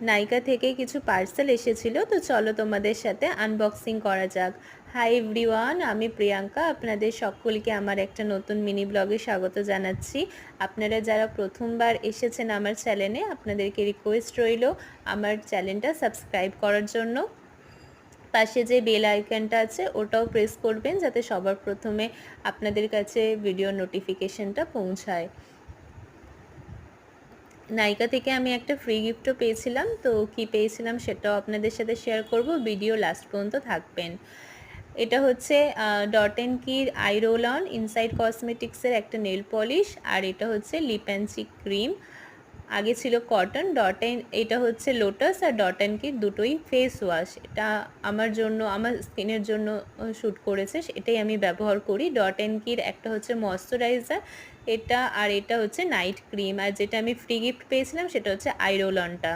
নাইকা থেকে কিছু পার্সেল এসেছিল, তো চলো তোমাদের সাথে আনবক্সিং করা যাক। হাই এভরিওয়ান, আমি প্রিয়াঙ্কা, আপনাদের সকলকে আমার একটা নতুন মিনি ব্লগে স্বাগত জানাচ্ছি। আপনারা যারা প্রথমবার এসেছেন আমার চ্যানেলে, আপনাদেরকে রিকোয়েস্ট রইল আমার চ্যানেলটা সাবস্ক্রাইব করার জন্য। পাশে যে বেল আইকনটা আছে ওটাও প্রেস করবেন, যাতে সবার প্রথমে আপনাদের কাছে ভিডিও নোটিফিকেশনটা পৌঁছায়। নাইকা থেকে আমি একটা ফ্রি গিফটও পেয়েছিলাম, তো কি পেয়েছিলাম সেটাও আপনাদের সাথে শেয়ার করব, ভিডিও লাস্ট পর্যন্ত থাকবেন। এটা হচ্ছে ডট অ্যান্ড কির আই রোল অন ইনসাইড কসমেটিক্সের একটা নেল পলিশ, আর এটা হচ্ছে লিপ অ্যান্ড চিক ক্রিম। আগে ছিল কটন। এটা হচ্ছে লোটাস, আর ডট অ্যান্ড কির দুটোই ফেস ওয়াশ। এটা আমার জন্য, আমার স্কিনের জন্য শ্যুট করেছে, এটাই আমি ব্যবহার করি। ডট অ্যান্ড কির একটা হচ্ছে ময়শ্চারাইজার এটা, আর এটা হচ্ছে নাইট ক্রিম, আর যেটা আমি ফ্রি গিফট পেয়েছিলাম সেটা হচ্ছে আই রোল অনটা।